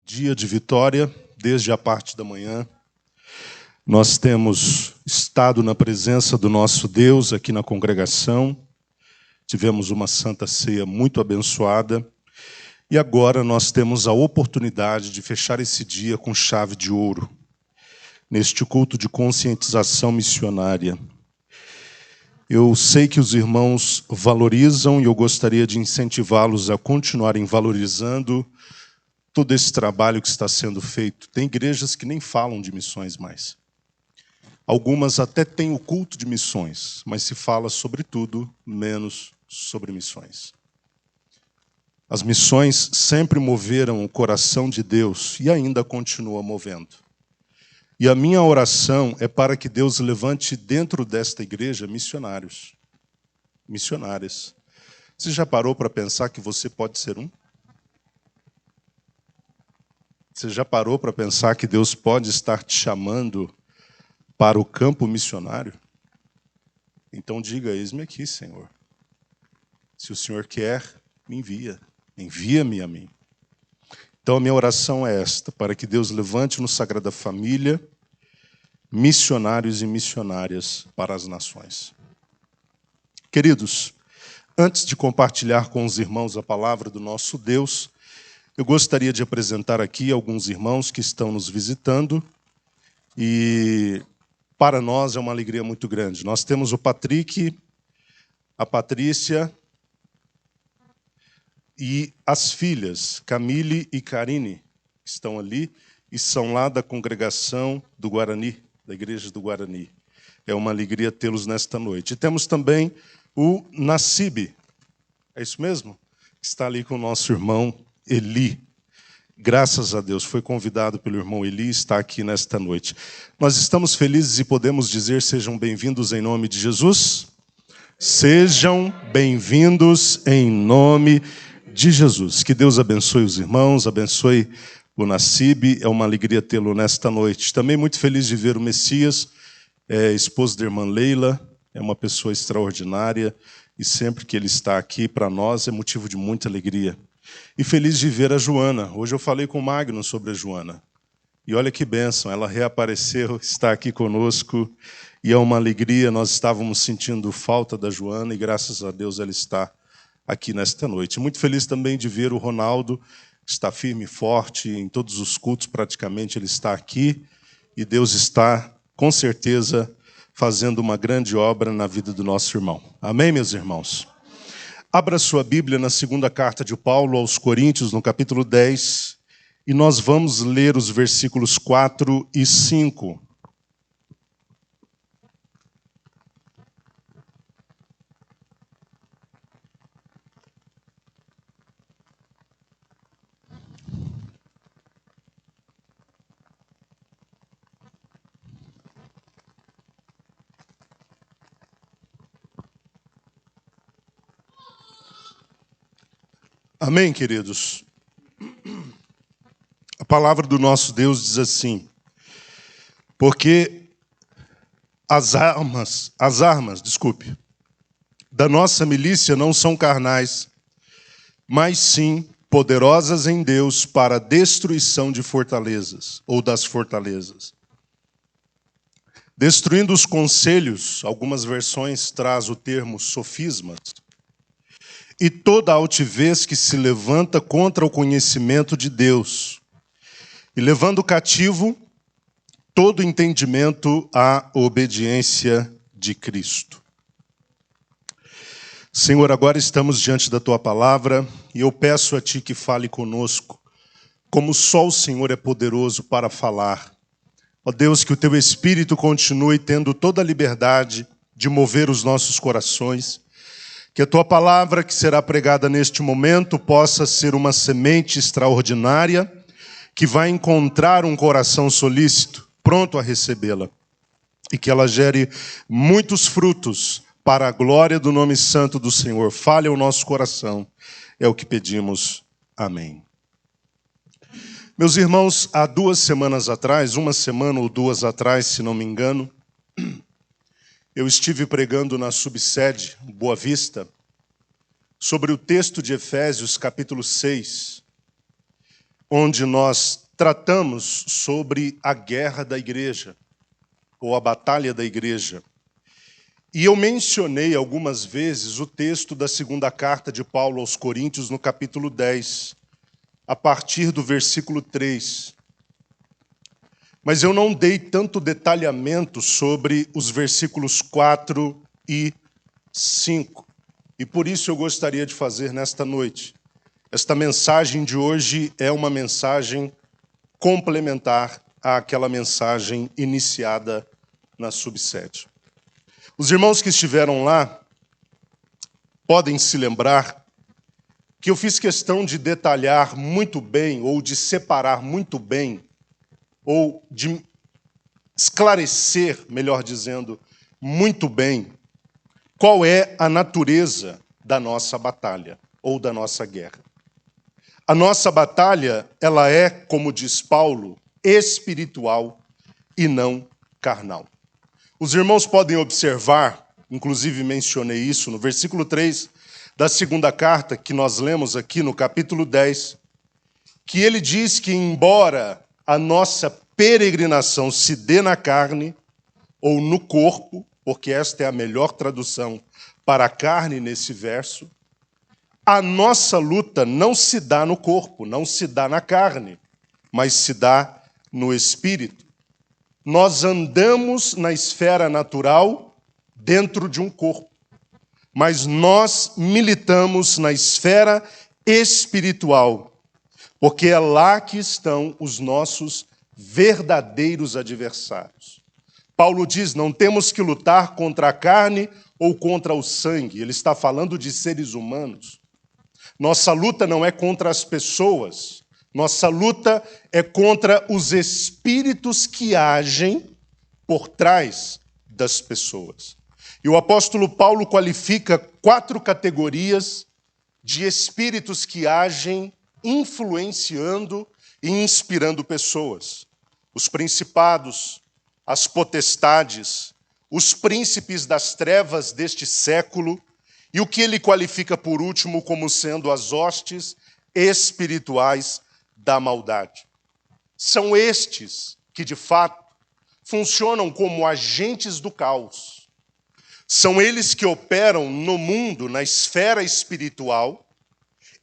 dia de vitória, desde a parte da manhã. Nós temos estado na presença do nosso Deus aqui na congregação. Tivemos uma santa ceia muito abençoada. E agora nós temos a oportunidade de fechar esse dia com chave de ouro, neste culto de conscientização missionária. Eu sei que os irmãos valorizam e eu gostaria de incentivá-los a continuarem valorizando todo esse trabalho que está sendo feito. Tem igrejas que nem falam de missões mais. Algumas até têm o culto de missões, mas se fala sobre tudo, menos sobre missões. As missões sempre moveram o coração de Deus e ainda continua movendo. E a minha oração é para que Deus levante dentro desta igreja missionários, missionárias. Você já parou para pensar que você pode ser um? Você já parou para pensar que Deus pode estar te chamando para o campo missionário? Então diga, eis-me aqui, Senhor. Se o Senhor quer, me envia. Envia-me a mim. Então a minha oração é esta, para que Deus levante no Sagrada Família missionários e missionárias para as nações. Queridos, antes de compartilhar com os irmãos a palavra do nosso Deus, eu gostaria de apresentar aqui alguns irmãos que estão nos visitando e para nós é uma alegria muito grande. Nós temos o Patrick, a Patrícia e as filhas, Camille e Karine, que estão ali e são lá da congregação do Guarani, da igreja do Guarani. É uma alegria tê-los nesta noite. E temos também o Nassib, é isso mesmo? Que está ali com o nosso irmão Eli. Graças a Deus, foi convidado pelo irmão Eli e está aqui nesta noite. Nós estamos felizes e podemos dizer, sejam bem-vindos em nome de Jesus. Sejam bem-vindos em nome de Jesus. Que Deus abençoe os irmãos, abençoe o Nassib. É uma alegria tê-lo nesta noite. Também muito feliz de ver o Messias, esposo da irmã Leila. É uma pessoa extraordinária e sempre que ele está aqui para nós é motivo de muita alegria. E feliz de ver a Joana. Hoje eu falei com o Magno sobre a Joana. E olha que bênção, ela reapareceu, está aqui conosco. E é uma alegria, nós estávamos sentindo falta da Joana e graças a Deus ela está aqui nesta noite. Muito feliz também de ver o Ronaldo, que está firme e forte, em todos os cultos praticamente ele está aqui. E Deus está, com certeza, fazendo uma grande obra na vida do nosso irmão. Amém, meus irmãos? Abra sua Bíblia na segunda carta de Paulo aos Coríntios, no capítulo 10, e nós vamos ler os versículos 4 e 5. Amém, queridos? A palavra do nosso Deus diz assim: porque as armas, da nossa milícia não são carnais, mas sim poderosas em Deus para a destruição de fortalezas, ou das fortalezas. Destruindo os conselhos, algumas versões traz o termo sofismas, e toda altivez que se levanta contra o conhecimento de Deus, e levando cativo todo entendimento à obediência de Cristo. Senhor, agora estamos diante da Tua palavra, e eu peço a Ti que fale conosco, como só o Senhor é poderoso para falar. Ó Deus, que o Teu Espírito continue tendo toda a liberdade de mover os nossos corações, que a Tua palavra que será pregada neste momento possa ser uma semente extraordinária que vai encontrar um coração solícito, pronto a recebê-la. E que ela gere muitos frutos para a glória do nome santo do Senhor. Fale ao nosso coração, é o que pedimos. Amém. Meus irmãos, há 2 semanas atrás, 1 semana ou 2 atrás, se não me engano, eu estive pregando na subsede Boa Vista sobre o texto de Efésios, capítulo 6, onde nós tratamos sobre a guerra da igreja, ou a batalha da igreja. E eu mencionei algumas vezes o texto da segunda carta de Paulo aos Coríntios, no capítulo 10, a partir do versículo 3. Mas eu não dei tanto detalhamento sobre os versículos 4 e 5. E por isso eu gostaria de fazer nesta noite. Esta mensagem de hoje é uma mensagem complementar àquela mensagem iniciada na subsede. Os irmãos que estiveram lá podem se lembrar que eu fiz questão de detalhar muito bem, ou de separar muito bem, ou de esclarecer, melhor dizendo, muito bem, qual é a natureza da nossa batalha, ou da nossa guerra. A nossa batalha, ela é, como diz Paulo, espiritual e não carnal. Os irmãos podem observar, inclusive mencionei isso, no versículo 3 da segunda carta que nós lemos aqui no capítulo 10, que ele diz que embora a nossa peregrinação se dê na carne ou no corpo, porque esta é a melhor tradução para a carne nesse verso, a nossa luta não se dá no corpo, não se dá na carne, mas se dá no espírito. Nós andamos na esfera natural dentro de um corpo, mas nós militamos na esfera espiritual, porque é lá que estão os nossos verdadeiros adversários. Paulo diz, não temos que lutar contra a carne ou contra o sangue. Ele está falando de seres humanos. Nossa luta não é contra as pessoas. Nossa luta é contra os espíritos que agem por trás das pessoas. E o apóstolo Paulo qualifica 4 categorias de espíritos que agem influenciando e inspirando pessoas. Os principados, as potestades, os príncipes das trevas deste século e o que ele qualifica por último como sendo as hostes espirituais da maldade. São estes que, de fato, funcionam como agentes do caos. São eles que operam no mundo, na esfera espiritual,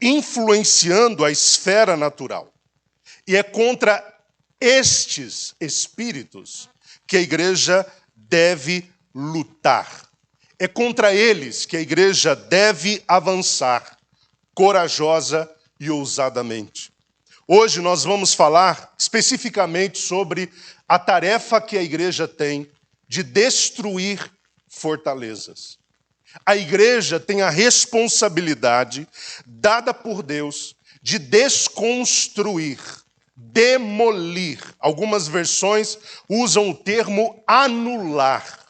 influenciando a esfera natural. E é contra estes espíritos que a igreja deve lutar. É contra eles que a igreja deve avançar, corajosa e ousadamente. Hoje nós vamos falar especificamente sobre a tarefa que a igreja tem de destruir fortalezas. A igreja tem a responsabilidade dada por Deus de desconstruir, demolir. Algumas versões usam o termo anular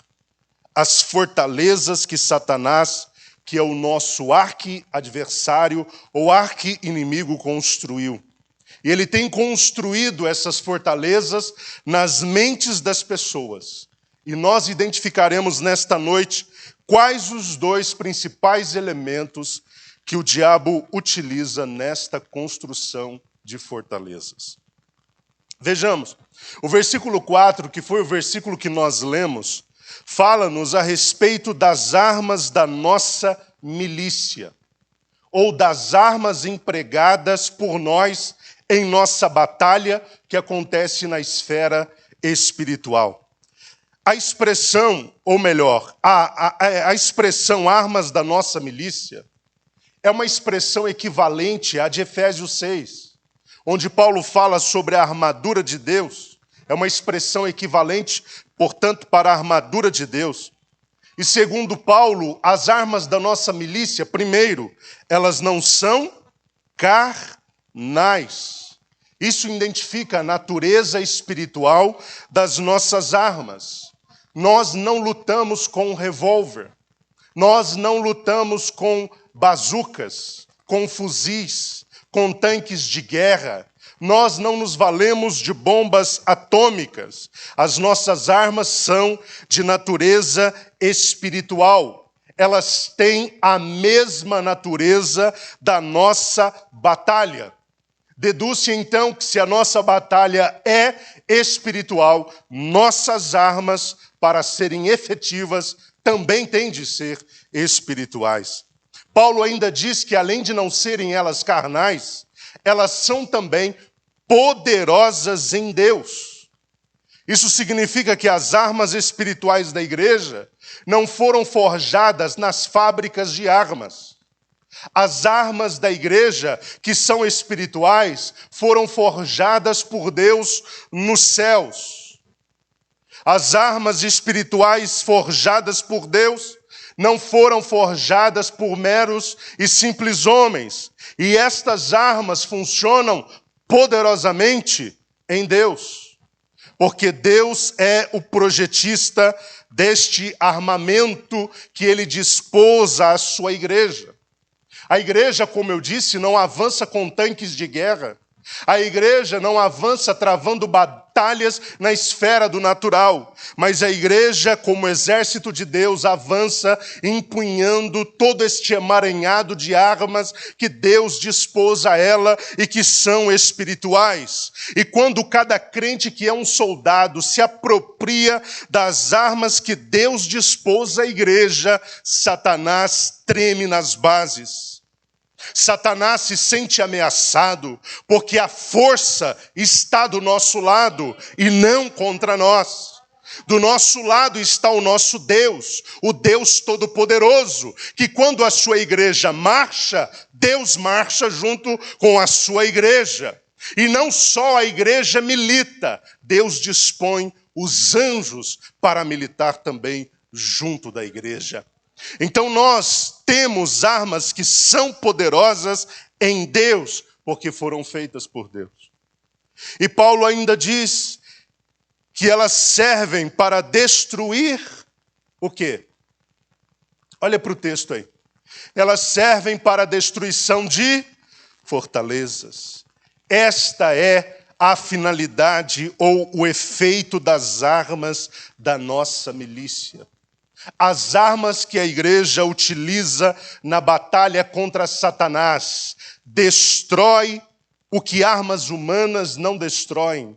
as fortalezas que Satanás, que é o nosso arqui-adversário ou arqui-inimigo, construiu. E ele tem construído essas fortalezas nas mentes das pessoas. E nós identificaremos nesta noite quais os 2 principais elementos que o diabo utiliza nesta construção de fortalezas. Vejamos, o versículo 4, que foi o versículo que nós lemos, fala-nos a respeito das armas da nossa milícia, ou das armas empregadas por nós em nossa batalha que acontece na esfera espiritual. A expressão, ou melhor, a expressão armas da nossa milícia é uma expressão equivalente à de Efésios 6, onde Paulo fala sobre a armadura de Deus. É uma expressão equivalente, portanto, para a armadura de Deus. E segundo Paulo, as armas da nossa milícia, primeiro, elas não são carnais. Isso identifica a natureza espiritual das nossas armas. Nós não lutamos com revólver. Nós não lutamos com bazucas, com fuzis, com tanques de guerra. Nós não nos valemos de bombas atômicas. As nossas armas são de natureza espiritual. Elas têm a mesma natureza da nossa batalha. Deduz-se então que se a nossa batalha é espiritual, nossas armas para serem efetivas também têm de ser espirituais. Paulo ainda diz que além de não serem elas carnais, elas são também poderosas em Deus. Isso significa que as armas espirituais da igreja não foram forjadas nas fábricas de armas. As armas da igreja, que são espirituais, foram forjadas por Deus nos céus. As armas espirituais forjadas por Deus não foram forjadas por meros e simples homens. E estas armas funcionam poderosamente em Deus, porque Deus é o projetista deste armamento que ele dispôs à sua igreja. A igreja, como eu disse, não avança com tanques de guerra. A igreja não avança travando batalhas na esfera do natural, mas a igreja, como exército de Deus, avança empunhando todo este emaranhado de armas que Deus dispôs a ela e que são espirituais. E quando cada crente que é um soldado se apropria das armas que Deus dispôs à igreja, Satanás treme nas bases. Satanás se sente ameaçado, porque a força está do nosso lado e não contra nós. Do nosso lado está o nosso Deus, o Deus Todo-Poderoso, que quando a sua igreja marcha, Deus marcha junto com a sua igreja. E não só a igreja milita, Deus dispõe os anjos para militar também junto da igreja. Então nós temos armas que são poderosas em Deus, porque foram feitas por Deus. E Paulo ainda diz que elas servem para destruir o quê? Olha para o texto aí. Elas servem para a destruição de fortalezas. Esta é a finalidade ou o efeito das armas da nossa milícia. As armas que a igreja utiliza na batalha contra Satanás destrói o que armas humanas não destroem.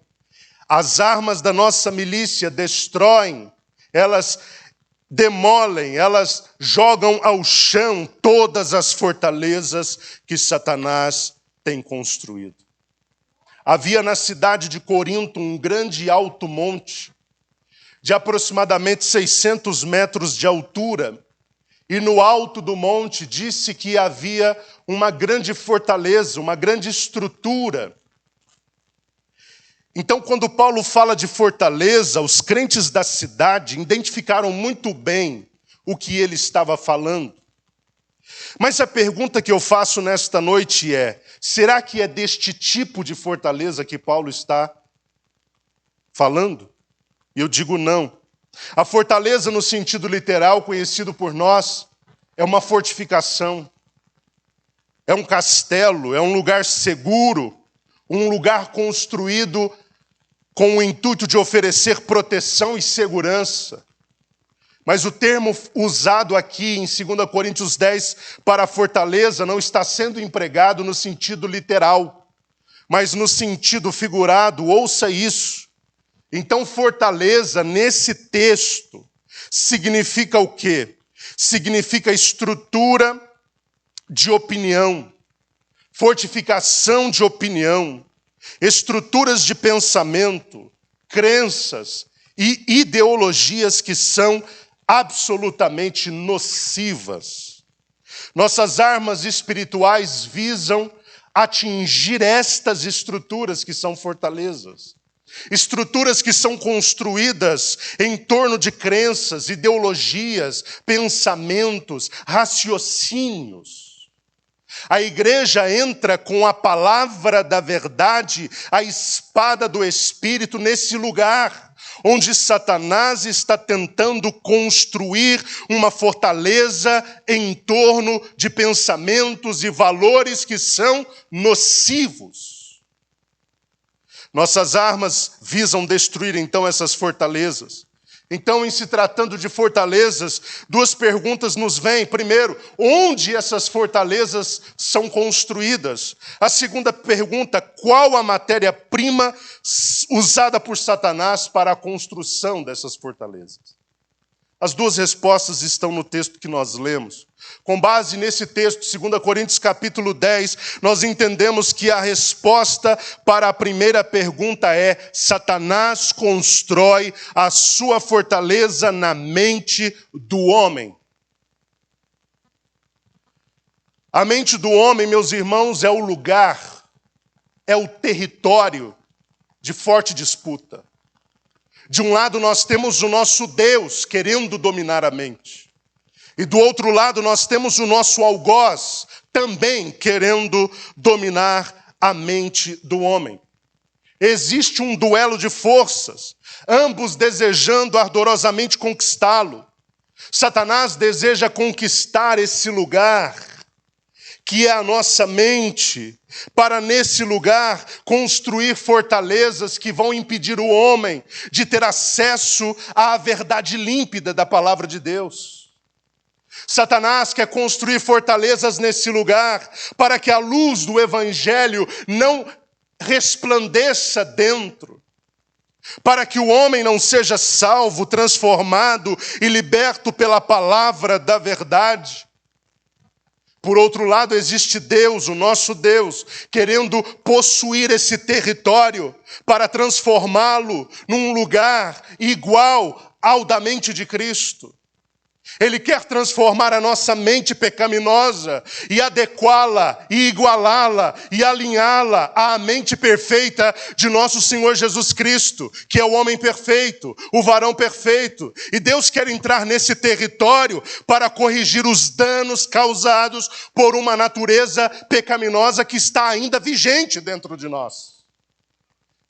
As armas da nossa milícia destroem, elas demolem, elas jogam ao chão todas as fortalezas que Satanás tem construído. Havia na cidade de Corinto um grande alto monte, de aproximadamente 600 metros de altura, e no alto do monte disse que havia uma grande fortaleza, uma grande estrutura. Então, quando Paulo fala de fortaleza, os crentes da cidade identificaram muito bem o que ele estava falando. Mas a pergunta que eu faço nesta noite é: será que é deste tipo de fortaleza que Paulo está falando? E eu digo não. A fortaleza, no sentido literal, conhecido por nós, é uma fortificação, é um castelo, é um lugar seguro, um lugar construído com o intuito de oferecer proteção e segurança. Mas o termo usado aqui em 2 Coríntios 10 para fortaleza não está sendo empregado no sentido literal, mas no sentido figurado. Ouça isso. Então, fortaleza, nesse texto, significa o quê? Significa estrutura de opinião, fortificação de opinião, estruturas de pensamento, crenças e ideologias que são absolutamente nocivas. Nossas armas espirituais visam atingir estas estruturas que são fortalezas. Estruturas que são construídas em torno de crenças, ideologias, pensamentos, raciocínios. A igreja entra com a palavra da verdade, a espada do Espírito, nesse lugar onde Satanás está tentando construir uma fortaleza em torno de pensamentos e valores que são nocivos. Nossas armas visam destruir, então, essas fortalezas. Então, em se tratando de fortalezas, duas perguntas nos vêm. Primeiro, onde essas fortalezas são construídas? A segunda pergunta, qual a matéria-prima usada por Satanás para a construção dessas fortalezas? As duas respostas estão no texto que nós lemos. Com base nesse texto, 2 Coríntios capítulo 10, nós entendemos que a resposta para a primeira pergunta é: Satanás constrói a sua fortaleza na mente do homem. A mente do homem, meus irmãos, é o lugar, é o território de forte disputa. De um lado nós temos o nosso Deus querendo dominar a mente. E do outro lado nós temos o nosso algoz também querendo dominar a mente do homem. Existe um duelo de forças, ambos desejando ardorosamente conquistá-lo. Satanás deseja conquistar esse lugar que é a nossa mente, para nesse lugar construir fortalezas que vão impedir o homem de ter acesso à verdade límpida da palavra de Deus. Satanás quer construir fortalezas nesse lugar para que a luz do evangelho não resplandeça dentro, para que o homem não seja salvo, transformado e liberto pela palavra da verdade. Por outro lado, existe Deus, o nosso Deus, querendo possuir esse território para transformá-lo num lugar igual ao da mente de Cristo. Ele quer transformar a nossa mente pecaminosa e adequá-la, e igualá-la, e alinhá-la à mente perfeita de nosso Senhor Jesus Cristo, que é o homem perfeito, o varão perfeito. E Deus quer entrar nesse território para corrigir os danos causados por uma natureza pecaminosa que está ainda vigente dentro de nós.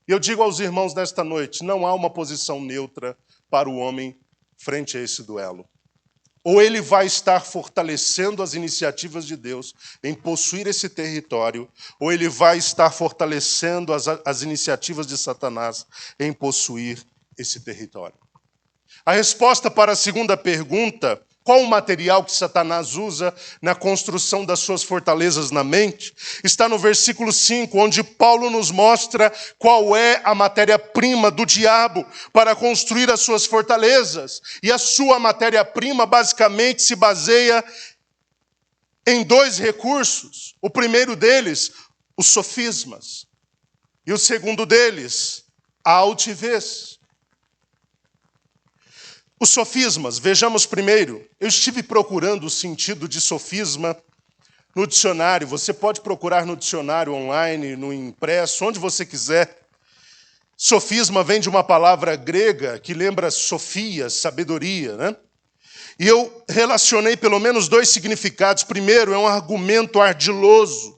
E eu digo aos irmãos nesta noite, não há uma posição neutra para o homem frente a esse duelo. Ou ele vai estar fortalecendo as iniciativas de Deus em possuir esse território, ou ele vai estar fortalecendo as iniciativas de Satanás em possuir esse território. A resposta para a segunda pergunta, qual o material que Satanás usa na construção das suas fortalezas na mente, está no versículo 5, onde Paulo nos mostra qual é a matéria-prima do diabo para construir as suas fortalezas. E a sua matéria-prima basicamente se baseia em dois recursos. O primeiro deles, os sofismas. E o segundo deles, a altivez. Os sofismas, vejamos primeiro. Eu estive procurando o sentido de sofisma no dicionário. Você pode procurar no dicionário online, no impresso, onde você quiser. Sofisma vem de uma palavra grega que lembra sofia, sabedoria, né? E eu relacionei pelo menos dois significados. Primeiro, é um argumento ardiloso,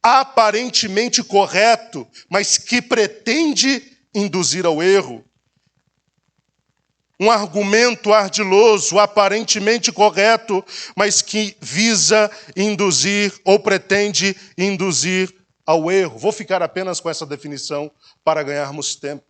aparentemente correto, mas que pretende induzir ao erro. Um argumento ardiloso, aparentemente correto, mas que visa induzir ou pretende induzir ao erro. Vou ficar apenas com essa definição para ganharmos tempo.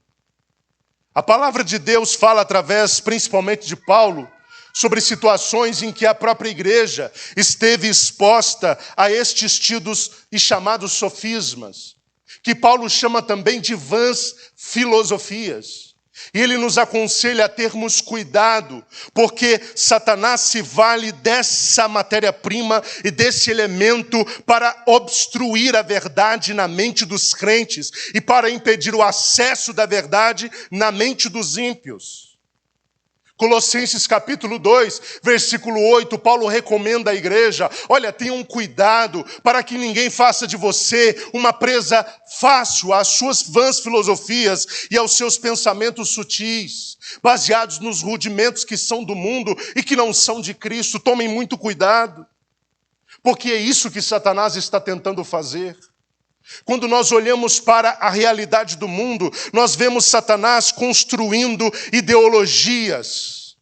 A palavra de Deus fala através, principalmente de Paulo, sobre situações em que a própria igreja esteve exposta a estes tidos e chamados sofismas, que Paulo chama também de vãs filosofias. E ele nos aconselha a termos cuidado, porque Satanás se vale dessa matéria-prima e desse elemento para obstruir a verdade na mente dos crentes e para impedir o acesso da verdade na mente dos ímpios. Colossenses capítulo 2, versículo 8, Paulo recomenda à igreja, olha, tenham cuidado para que ninguém faça de você uma presa fácil às suas vãs filosofias e aos seus pensamentos sutis, baseados nos rudimentos que são do mundo e que não são de Cristo. Tomem muito cuidado, porque é isso que Satanás está tentando fazer. Quando nós olhamos para a realidade do mundo, nós vemos Satanás construindo ideologias,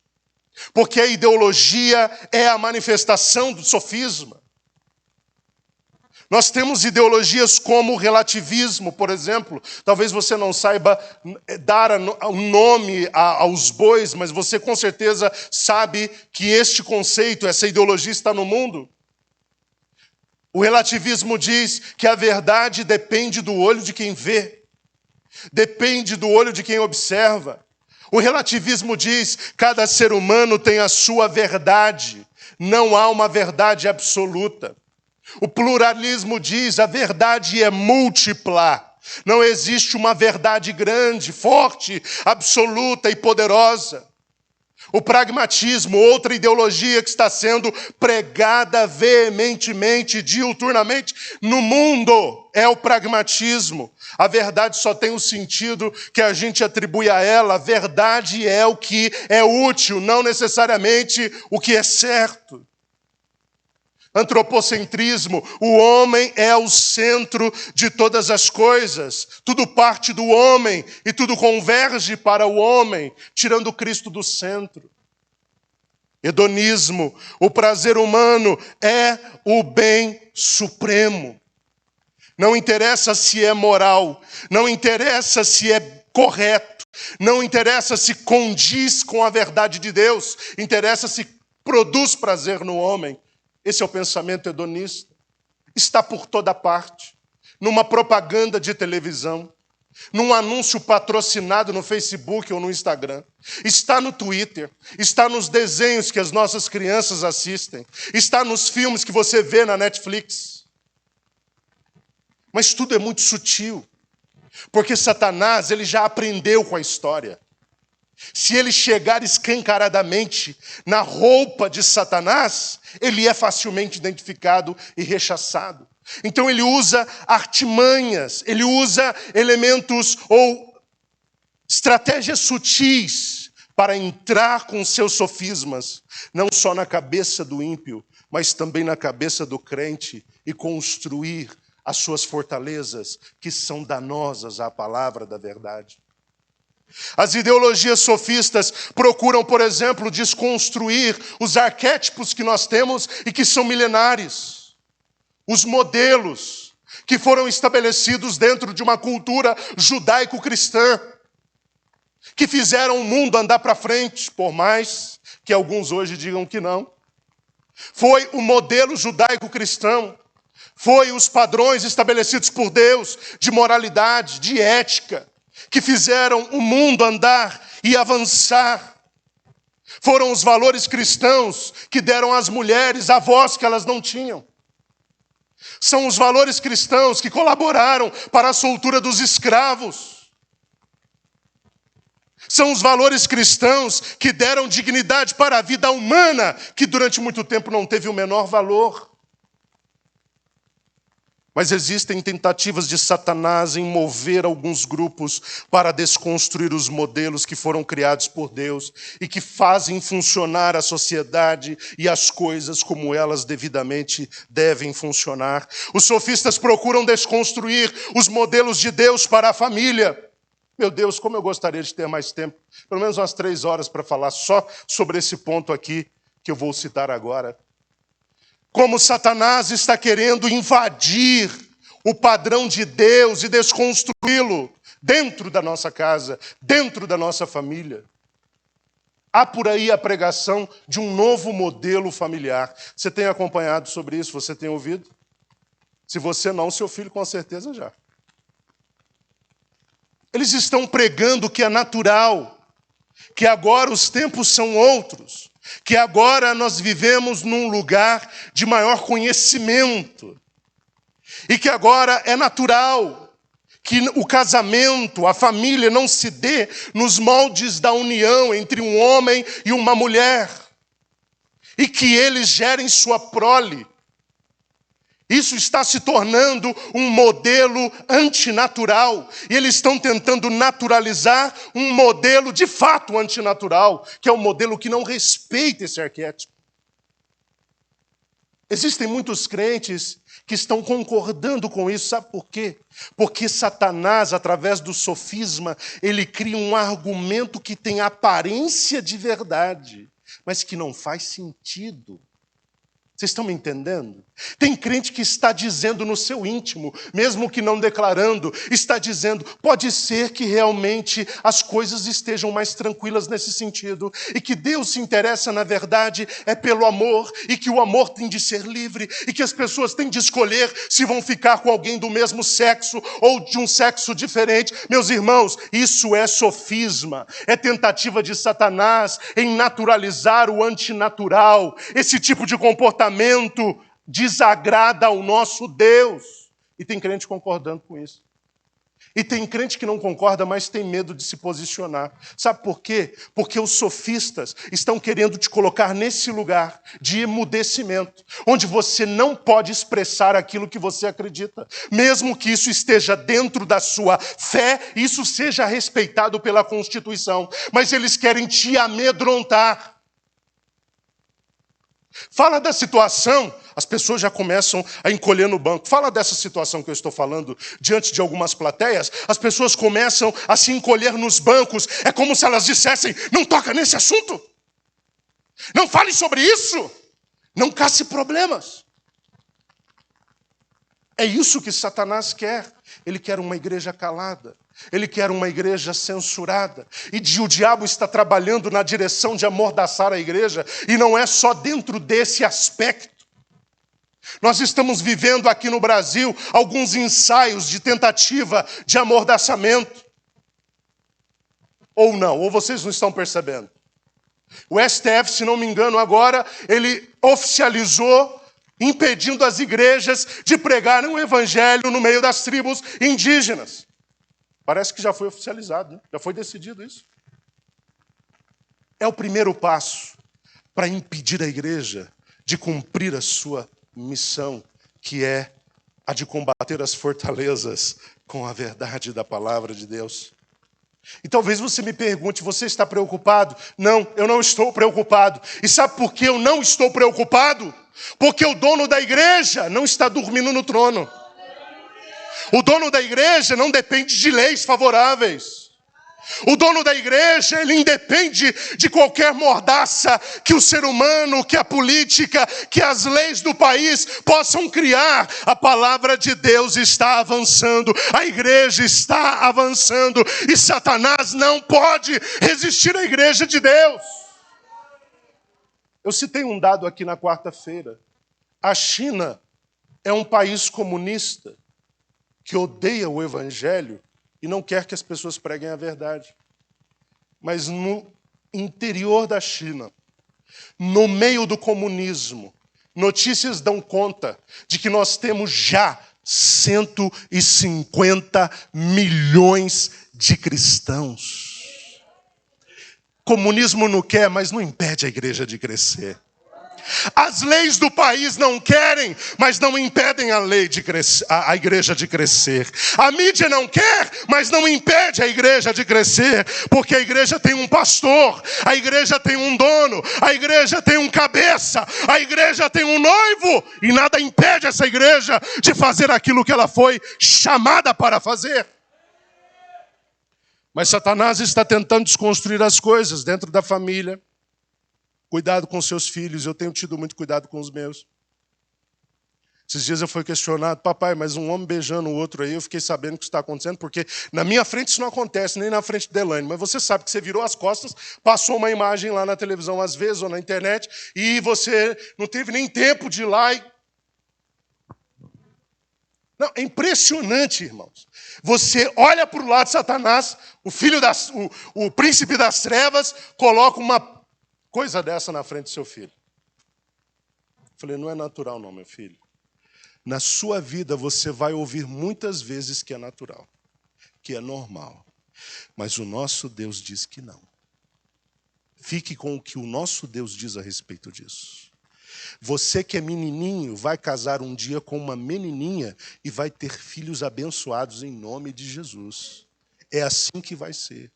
porque a ideologia é a manifestação do sofisma. Nós temos ideologias como o relativismo, por exemplo. Talvez você não saiba dar um nome aos bois, mas você com certeza sabe que este conceito, essa ideologia está no mundo. O relativismo diz que a verdade depende do olho de quem vê, depende do olho de quem observa. O relativismo diz que cada ser humano tem a sua verdade, não há uma verdade absoluta. O pluralismo diz que a verdade é múltipla, não existe uma verdade grande, forte, absoluta e poderosa. O pragmatismo, outra ideologia que está sendo pregada veementemente, diuturnamente no mundo, é o pragmatismo. A verdade só tem o sentido que a gente atribui a ela. A verdade é o que é útil, não necessariamente o que é certo. Antropocentrismo, o homem é o centro de todas as coisas. Tudo parte do homem e tudo converge para o homem, tirando Cristo do centro. Hedonismo, o prazer humano é o bem supremo. Não interessa se é moral, não interessa se é correto, não interessa se condiz com a verdade de Deus, interessa se produz prazer no homem. Esse é o pensamento hedonista. Está por toda parte. Numa propaganda de televisão, num anúncio patrocinado no Facebook ou no Instagram. Está no Twitter. Está nos desenhos que as nossas crianças assistem. Está nos filmes que você vê na Netflix. Mas tudo é muito sutil. Porque Satanás, ele já aprendeu com a história. Se ele chegar escancaradamente na roupa de Satanás, ele é facilmente identificado e rechaçado. Então ele usa artimanhas, ele usa elementos ou estratégias sutis para entrar com seus sofismas, não só na cabeça do ímpio, mas também na cabeça do crente e construir as suas fortalezas, que são danosas à palavra da verdade. As ideologias sofistas procuram, por exemplo, desconstruir os arquétipos que nós temos e que são milenares. Os modelos que foram estabelecidos dentro de uma cultura judaico-cristã, que fizeram o mundo andar para frente, por mais que alguns hoje digam que não. Foi o modelo judaico-cristão, foi os padrões estabelecidos por Deus de moralidade, de ética, que fizeram o mundo andar e avançar. Foram os valores cristãos que deram às mulheres a voz que elas não tinham. São os valores cristãos que colaboraram para a soltura dos escravos. São os valores cristãos que deram dignidade para a vida humana, que durante muito tempo não teve o menor valor. Mas existem tentativas de Satanás em mover alguns grupos para desconstruir os modelos que foram criados por Deus e que fazem funcionar a sociedade e as coisas como elas devidamente devem funcionar. Os sofistas procuram desconstruir os modelos de Deus para a família. Meu Deus, como eu gostaria de ter mais tempo, pelo menos umas 3 horas para falar só sobre esse ponto aqui que eu vou citar agora. Como Satanás está querendo invadir o padrão de Deus e desconstruí-lo dentro da nossa casa, dentro da nossa família. Há por aí a pregação de um novo modelo familiar. Você tem acompanhado sobre isso? Você tem ouvido? Se você não, seu filho com certeza já. Eles estão pregando que é natural, que agora os tempos são outros, que agora nós vivemos num lugar de maior conhecimento e que agora é natural que o casamento, a família não se dê nos moldes da união entre um homem e uma mulher e que eles gerem sua prole. Isso está se tornando um modelo antinatural. E eles estão tentando naturalizar um modelo de fato antinatural, que é um modelo que não respeita esse arquétipo. Existem muitos crentes que estão concordando com isso. Sabe por quê? Porque Satanás, através do sofisma, ele cria um argumento que tem aparência de verdade, mas que não faz sentido. Vocês estão me entendendo? Tem crente que está dizendo no seu íntimo, mesmo que não declarando, está dizendo, pode ser que realmente as coisas estejam mais tranquilas nesse sentido, e que Deus se interessa, na verdade, é pelo amor, e que o amor tem de ser livre, e que as pessoas têm de escolher se vão ficar com alguém do mesmo sexo ou de um sexo diferente. Meus irmãos, isso é sofisma, é tentativa de Satanás em naturalizar o antinatural. Esse tipo de comportamento desagrada ao nosso Deus. E tem crente concordando com isso. E tem crente que não concorda, mas tem medo de se posicionar. Sabe por quê? Porque os sofistas estão querendo te colocar nesse lugar de emudecimento, onde você não pode expressar aquilo que você acredita. Mesmo que isso esteja dentro da sua fé, isso seja respeitado pela Constituição. Mas eles querem te amedrontar. Fala da situação, as pessoas já começam a encolher no banco. Fala dessa situação que eu estou falando diante de algumas plateias, as pessoas começam a se encolher nos bancos. É como se elas dissessem, não toca nesse assunto. Não fale sobre isso. Não casse problemas. É isso que Satanás quer. Ele quer uma igreja calada. Ele quer uma igreja censurada. E o diabo está trabalhando na direção de amordaçar a igreja. E não é só dentro desse aspecto. Nós estamos vivendo aqui no Brasil alguns ensaios de tentativa de amordaçamento. Ou não, ou vocês não estão percebendo. O STF, se não me engano agora, ele oficializou impedindo as igrejas de pregarem o evangelho no meio das tribos indígenas. Parece que já foi oficializado, né? Já foi decidido isso. É o primeiro passo para impedir a igreja de cumprir a sua missão, que é a de combater as fortalezas com a verdade da palavra de Deus. E talvez você me pergunte, você está preocupado? Não, eu não estou preocupado. E sabe por que eu não estou preocupado? Porque o dono da igreja não está dormindo no trono. O dono da igreja não depende de leis favoráveis. O dono da igreja, ele independe de qualquer mordaça que o ser humano, que a política, que as leis do país possam criar. A palavra de Deus está avançando, a igreja está avançando e Satanás não pode resistir à igreja de Deus. Eu citei um dado aqui na quarta-feira. A China é um país comunista que odeia o evangelho e não quer que as pessoas preguem a verdade. Mas no interior da China, no meio do comunismo, notícias dão conta de que nós temos já 150 milhões de cristãos. Comunismo não quer, mas não impede a igreja de crescer. As leis do país não querem, mas não impedem a igreja de crescer. A mídia não quer, mas não impede a igreja de crescer, porque a igreja tem um pastor, a igreja tem um dono, a igreja tem um cabeça, a igreja tem um noivo, e nada impede essa igreja de fazer aquilo que ela foi chamada para fazer. Mas Satanás está tentando desconstruir as coisas dentro da família. Cuidado com seus filhos, eu tenho tido muito cuidado com os meus. Esses dias eu fui questionado, papai, mas um homem beijando o outro aí, eu fiquei sabendo o que está acontecendo, porque na minha frente isso não acontece, nem na frente de Elaine, mas você sabe que você virou as costas, passou uma imagem lá na televisão, às vezes, ou na internet, e você não teve nem tempo de ir lá e... Não, é impressionante, irmãos. Você olha para o lado de Satanás, o príncipe das trevas, coloca uma coisa dessa na frente do seu filho. Eu falei, não é natural não, meu filho. Na sua vida você vai ouvir muitas vezes que é natural, que é normal. Mas o nosso Deus diz que não. Fique com o que o nosso Deus diz a respeito disso. Você que é menininho vai casar um dia com uma menininha e vai ter filhos abençoados em nome de Jesus. É assim que vai ser.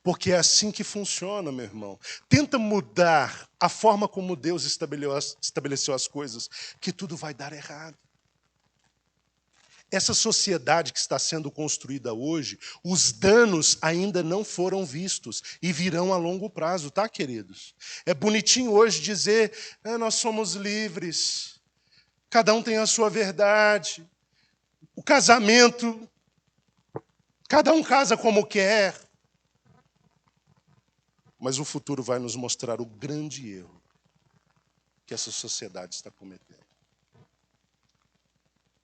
Porque é assim que funciona, meu irmão. Tenta mudar a forma como Deus estabeleceu as coisas, que tudo vai dar errado. essa sociedade que está sendo construída hoje, os danos ainda não foram vistos e virão a longo prazo, tá, queridos? É bonitinho hoje dizer, nós somos livres, cada um tem a sua verdade, o casamento, cada um casa como quer. Mas o futuro vai nos mostrar o grande erro que essa sociedade está cometendo.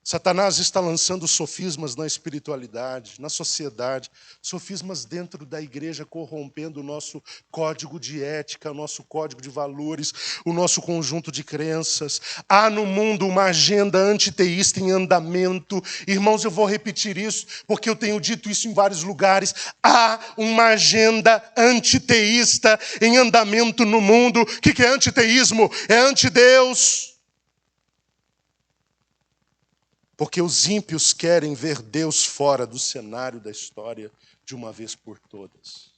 Satanás está lançando sofismas na espiritualidade, na sociedade, sofismas dentro da igreja, corrompendo o nosso código de ética, o nosso código de valores, o nosso conjunto de crenças. Há no mundo uma agenda antiteísta em andamento. Irmãos, eu vou repetir isso, porque eu tenho dito isso em vários lugares. Há uma agenda antiteísta em andamento no mundo. O que é antiteísmo? É antideus. Porque os ímpios querem ver Deus fora do cenário da história de uma vez por todas.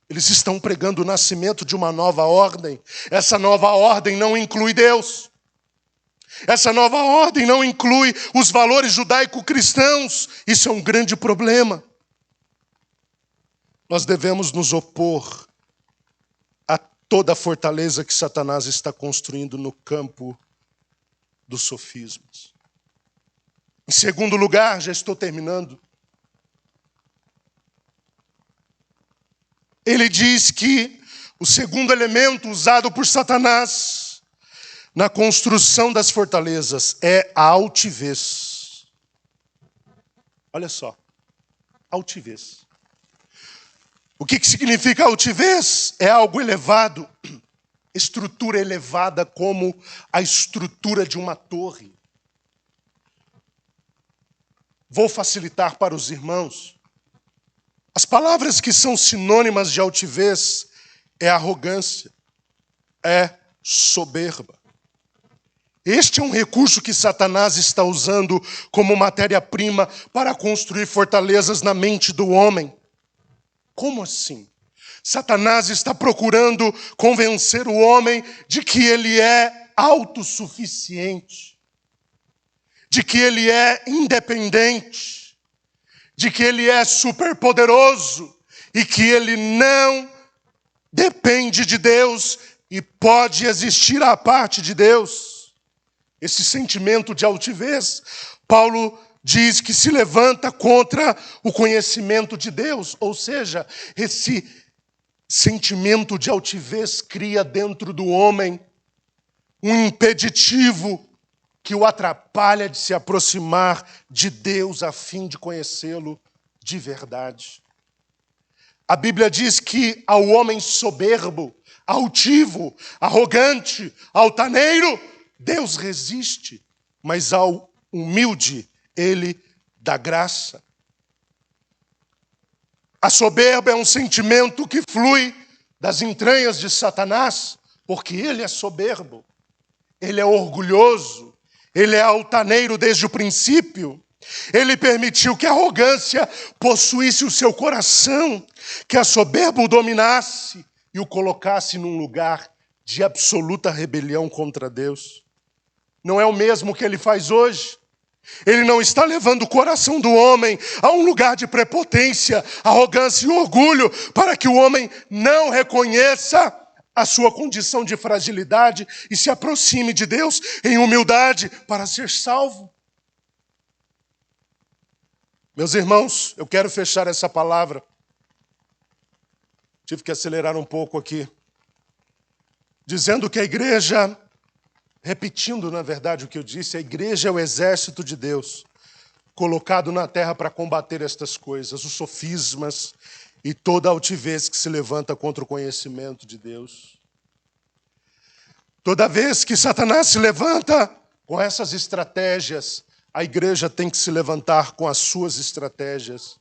Eles estão pregando o nascimento de uma nova ordem. Essa nova ordem não inclui Deus. Essa nova ordem não inclui os valores judaico-cristãos. Isso é um grande problema. Nós devemos nos opor a toda a fortaleza que Satanás está construindo no campo dos sofismas. Em segundo lugar, já estou terminando, ele diz que o segundo elemento usado por Satanás na construção das fortalezas é a altivez. Olha só, altivez. O que significa altivez? É algo elevado, estrutura elevada como a estrutura de uma torre. Vou facilitar para os irmãos. As palavras que são sinônimas de altivez é arrogância, é soberba. Este é um recurso que Satanás está usando como matéria-prima para construir fortalezas na mente do homem. Como assim? Satanás está procurando convencer o homem de que ele é autossuficiente, de que ele é independente, de que ele é superpoderoso e que ele não depende de Deus e pode existir à parte de Deus. Esse sentimento de altivez, Paulo diz que se levanta contra o conhecimento de Deus, ou seja, esse sentimento de altivez cria dentro do homem um impeditivo que o atrapalha de se aproximar de Deus a fim de conhecê-lo de verdade. A Bíblia diz que ao homem soberbo, altivo, arrogante, altaneiro, Deus resiste, mas ao humilde, ele dá graça. A soberba é um sentimento que flui das entranhas de Satanás, porque ele é soberbo, ele é orgulhoso, ele é altaneiro desde o princípio. Ele permitiu que a arrogância possuísse o seu coração, que a soberba o dominasse e o colocasse num lugar de absoluta rebelião contra Deus. Não é o mesmo que ele faz hoje. Ele não está levando o coração do homem a um lugar de prepotência, arrogância e orgulho, para que o homem não reconheça a sua condição de fragilidade e se aproxime de Deus em humildade para ser salvo. Meus irmãos, eu quero fechar essa palavra. Tive que acelerar um pouco aqui. Dizendo que a igreja, repetindo na verdade o que eu disse, a igreja é o exército de Deus, colocado na terra para combater estas coisas, os sofismas, e toda altivez que se levanta contra o conhecimento de Deus. Toda vez que Satanás se levanta com essas estratégias, a igreja tem que se levantar com as suas estratégias,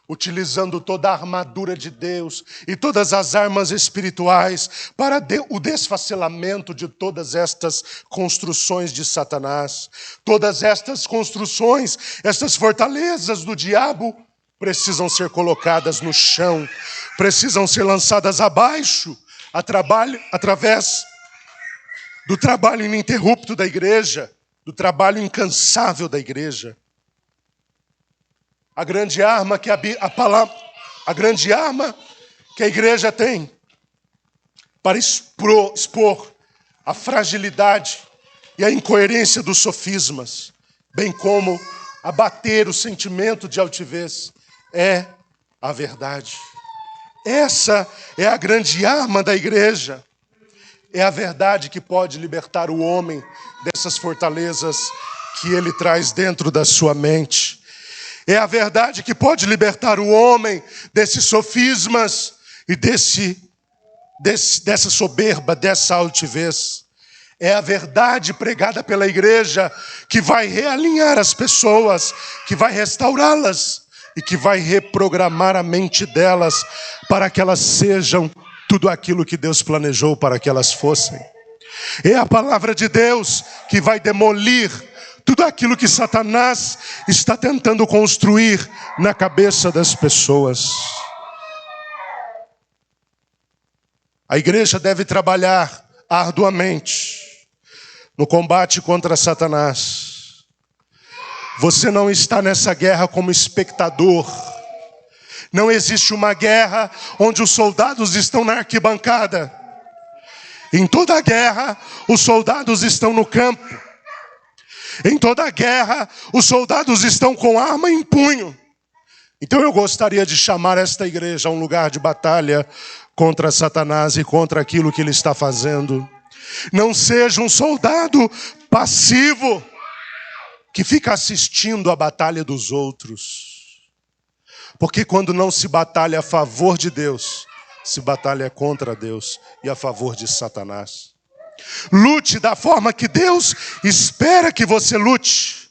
utilizando toda a armadura de Deus e todas as armas espirituais para o desfacelamento de todas estas construções de Satanás. Todas estas construções, estas fortalezas do diabo, precisam ser colocadas no chão, precisam ser lançadas abaixo, através do trabalho ininterrupto da igreja, do trabalho incansável da igreja. A grande arma que a grande arma que a igreja tem para expor a fragilidade e a incoerência dos sofismas, bem como abater o sentimento de altivez, é a verdade. Essa é a grande arma da igreja. É a verdade que pode libertar o homem dessas fortalezas que ele traz dentro da sua mente. É a verdade que pode libertar o homem desses sofismas e dessa soberba, dessa altivez. É a verdade pregada pela igreja que vai realinhar as pessoas, que vai restaurá-las e que vai reprogramar a mente delas para que elas sejam tudo aquilo que Deus planejou para que elas fossem. É a palavra de Deus que vai demolir tudo aquilo que Satanás está tentando construir na cabeça das pessoas. A igreja deve trabalhar arduamente no combate contra Satanás. Você não está nessa guerra como espectador. Não existe uma guerra onde os soldados estão na arquibancada. Em toda a guerra, os soldados estão no campo. Em toda a guerra, os soldados estão com arma em punho. Então eu gostaria de chamar esta igreja a um lugar de batalha contra Satanás e contra aquilo que ele está fazendo. Não seja um soldado passivo que fica assistindo a batalha dos outros. Porque quando não se batalha a favor de Deus, se batalha contra Deus e a favor de Satanás. Lute da forma que Deus espera que você lute.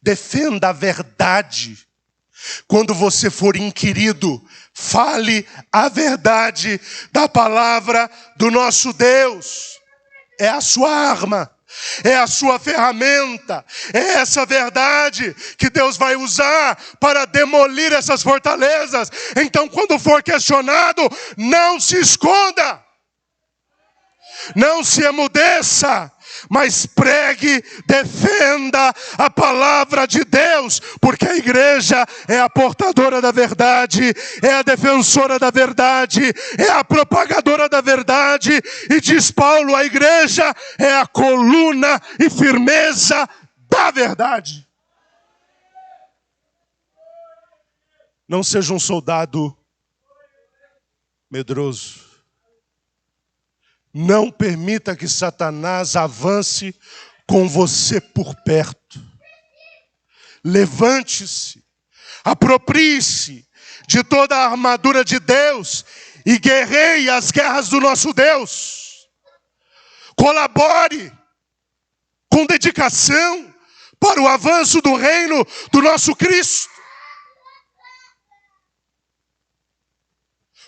Defenda a verdade. Quando você for inquirido, fale a verdade da palavra do nosso Deus. É a sua arma, é a sua ferramenta, é essa verdade que Deus vai usar para demolir essas fortalezas. Então, quando for questionado, não se esconda, não se emudeça, mas pregue, defenda a palavra de Deus, porque a igreja é a portadora da verdade, é a defensora da verdade, é a propagadora da verdade, e diz Paulo, a igreja é a coluna e firmeza da verdade. Não seja um soldado medroso. Não permita que Satanás avance com você por perto. Levante-se, aproprie-se de toda a armadura de Deus e guerreie as guerras do nosso Deus. Colabore com dedicação para o avanço do reino do nosso Cristo.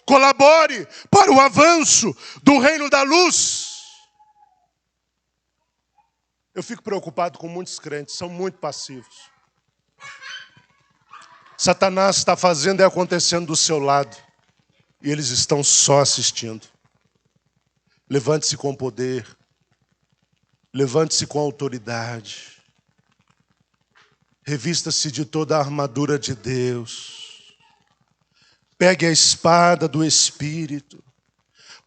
Colabore para o avanço do reino da luz. Eu fico preocupado com muitos crentes, são muito passivos. Satanás está fazendo e acontecendo do seu lado, e eles estão só assistindo. Levante-se com poder, levante-se com autoridade, revista-se de toda a armadura de Deus. Pegue a espada do Espírito,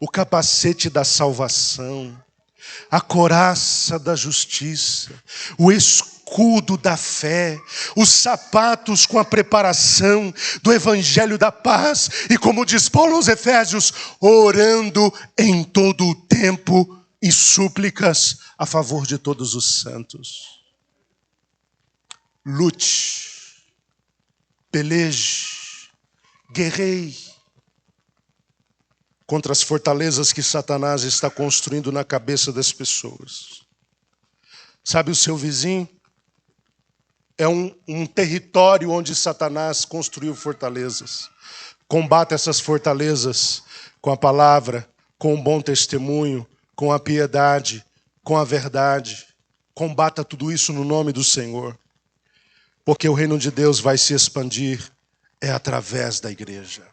o capacete da salvação, a couraça da justiça, o escudo da fé, os sapatos com a preparação do evangelho da paz. E como diz Paulo aos Efésios, orando em todo o tempo e súplicas a favor de todos os santos. Lute, peleje, guerreie contra as fortalezas que Satanás está construindo na cabeça das pessoas. Sabe, o seu vizinho é um território onde Satanás construiu fortalezas. Combata essas fortalezas com a palavra, com um bom testemunho, com a piedade, com a verdade. Combata tudo isso no nome do Senhor. Porque o reino de Deus vai se expandir através da igreja.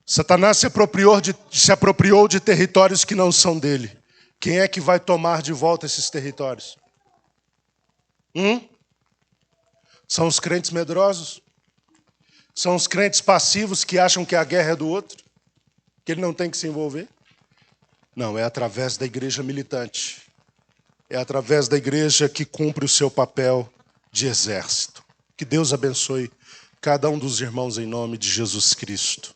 Satanás se apropriou de territórios que não são dele. Quem é que vai tomar de volta esses territórios? São os crentes medrosos? São os crentes passivos que acham que a guerra é do outro? Que ele não tem que se envolver? Não, é através da igreja militante. É através da igreja que cumpre o seu papel de exército. Que Deus abençoe cada um dos irmãos em nome de Jesus Cristo.